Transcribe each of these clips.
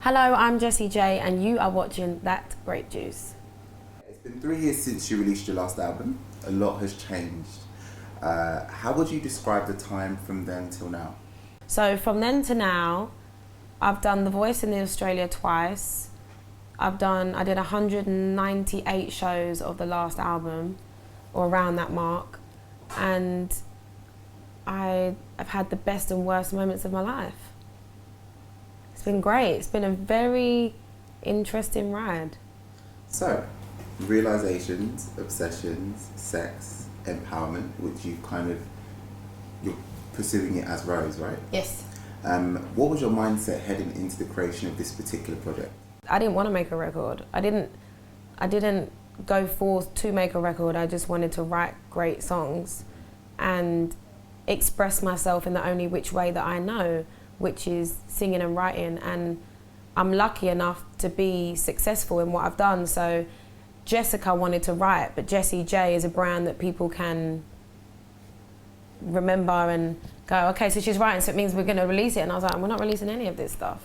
Hello, I'm Jessie J and you are watching That Grape Juice. It's been 3 years since you released your last album. A lot has changed. How would you describe the time from then till now? So from then to now, I've done The Voice in Australia twice. I did 198 shows of the last album, or around that mark, and I've had the best and worst moments of my life. It's been great. It's been a very interesting ride. So, realizations, obsessions, sex, empowerment, which you're pursuing it as R.O.S E, right? Yes. What was your mindset heading into the creation of this particular project? I didn't want to make a record. I didn't go forth to make a record. I just wanted to write great songs and express myself in the only which way that I know, which is singing and writing. And I'm lucky enough to be successful in what I've done. So Jessica wanted to write, but Jessie J is a brand that people can remember and go, okay, so she's writing, so it means we're going to release it. And I was like, we're not releasing any of this stuff.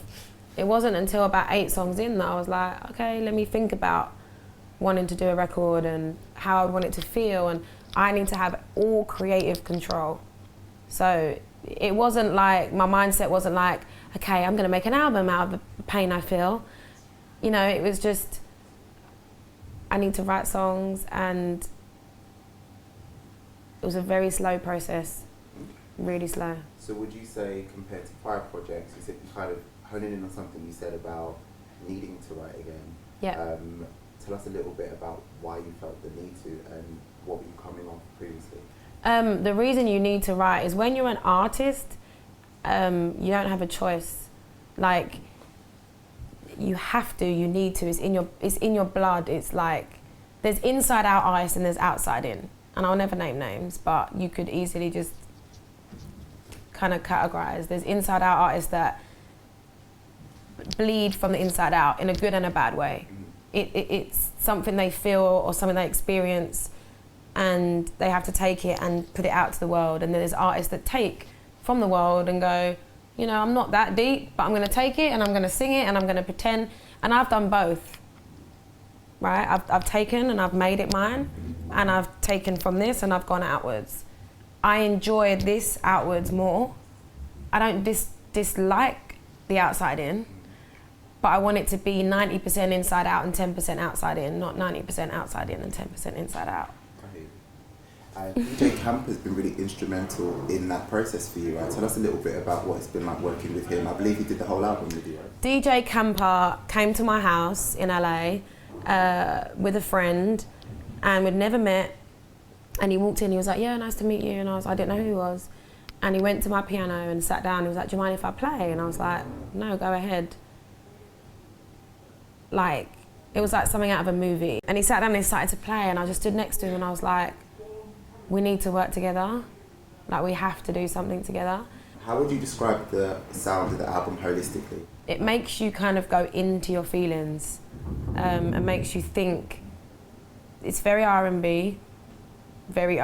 It wasn't until about 8 songs in that I was like, okay, let me think about wanting to do a record and how I would want it to feel, and I need to have all creative control. So it wasn't like, my mindset wasn't like, okay, I'm gonna make an album out of the pain I feel. You know, it was just, I need to write songs, and it was a very slow process, really slow. So would you say, compared to prior projects, you said you kind of honing in on something you said about needing to write again. Yeah. Tell us a little bit about why you felt the need to, and what were you coming off previously? The reason you need to write is when you're an artist, you don't have a choice. Like, you have to, you need to, it's in your blood. It's like, there's inside out artists and there's outside in. And I'll never name names, but you could easily just kind of categorize. There's inside out artists that bleed from the inside out in a good and a bad way. It's something they feel or something they experience, and they have to take it and put it out to the world. And then there's artists that take from the world and go, you know, I'm not that deep, but I'm going to take it and I'm going to sing it and I'm going to pretend. And I've done both, right? I've taken and I've made it mine, and I've taken from this and I've gone outwards. I enjoy this outwards more. I don't dislike the outside in, but I want it to be 90% inside out and 10% outside in, not 90% outside in and 10% inside out. DJ Camp has been really instrumental in that process for you, right? Tell us a little bit about what it's been like working with him. I believe he did the whole album with you, right? DJ Camper came to my house in LA with a friend, and we'd never met. And he walked in, he was like, yeah, nice to meet you. And I didn't know who he was. And he went to my piano and sat down. He was like, do you mind if I play? And I was like, no, go ahead. Like, it was like something out of a movie. And he sat down and he started to play, and I just stood next to him and I was like, we need to work together. Like, we have to do something together. How would you describe the sound of the album holistically? It makes you kind of go into your feelings, and makes you think. It's very R&B, very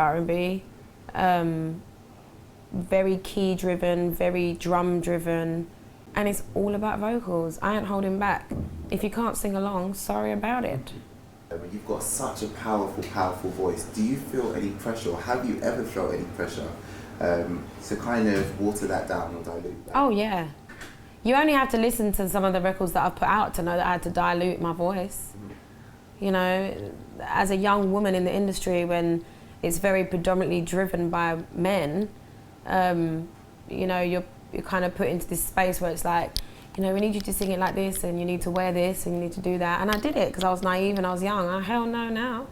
key driven, very drum driven, and it's all about vocals. I ain't holding back. If you can't sing along, sorry about it. You've got such a powerful, powerful voice. Do you feel any pressure, or have you ever felt any pressure to kind of water that down or dilute that? Oh yeah. You only have to listen to some of the records that I've put out to know that I had to dilute my voice. You know, as a young woman in the industry, when it's very predominantly driven by men, you know, you're kind of put into this space where it's like, you know, we need you to sing it like this, and you need to wear this, and you need to do that. And I did it because I was naive and I was young. I hell no now.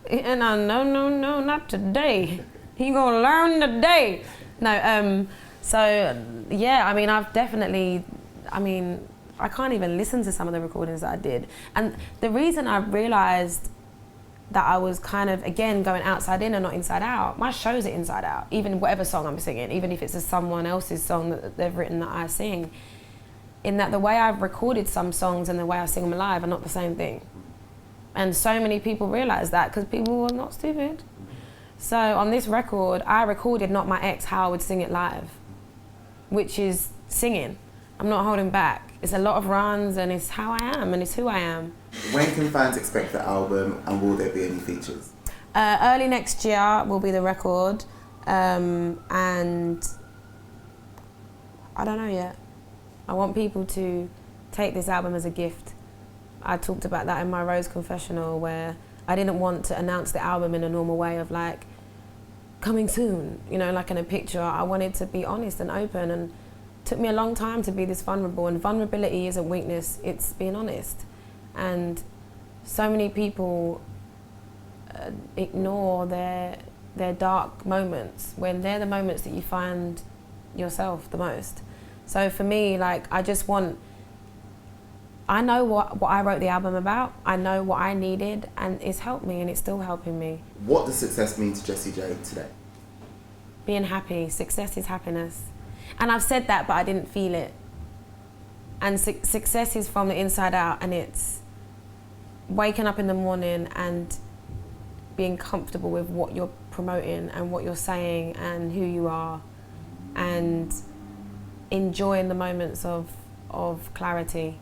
And I no, not today. You gonna learn today. No, so yeah, I mean, I can't even listen to some of the recordings that I did. And the reason I realized that I was kind of, again, going outside in and not inside out, my shows are inside out, even whatever song I'm singing, even if it's someone else's song that they've written that I sing. In that the way I've recorded some songs and the way I sing them live are not the same thing. And so many people realize that, because people are not stupid. So on this record, I recorded Not My Ex how I would sing it live, which is singing. I'm not holding back. it's a lot of runs, and it's how I am, and it's who I am. When can fans expect the album, and will there be any features? Early next year will be the record, and I don't know yet. I want people to take this album as a gift. I talked about that in my Rose confessional, where I didn't want to announce the album in a normal way of like, coming soon, you know, like in a picture. I wanted to be honest and open, and it took me a long time to be this vulnerable, and vulnerability isn't weakness, it's being honest. And so many people ignore their dark moments when they're the moments that you find yourself the most. So for me, like, I know what I wrote the album about, I know what I needed, and it's helped me, and it's still helping me. What does success mean to Jessie J today? Being happy. Success is happiness. And I've said that, but I didn't feel it. And success is from the inside out, and it's waking up in the morning and being comfortable with what you're promoting and what you're saying and who you are, and enjoying the moments of clarity.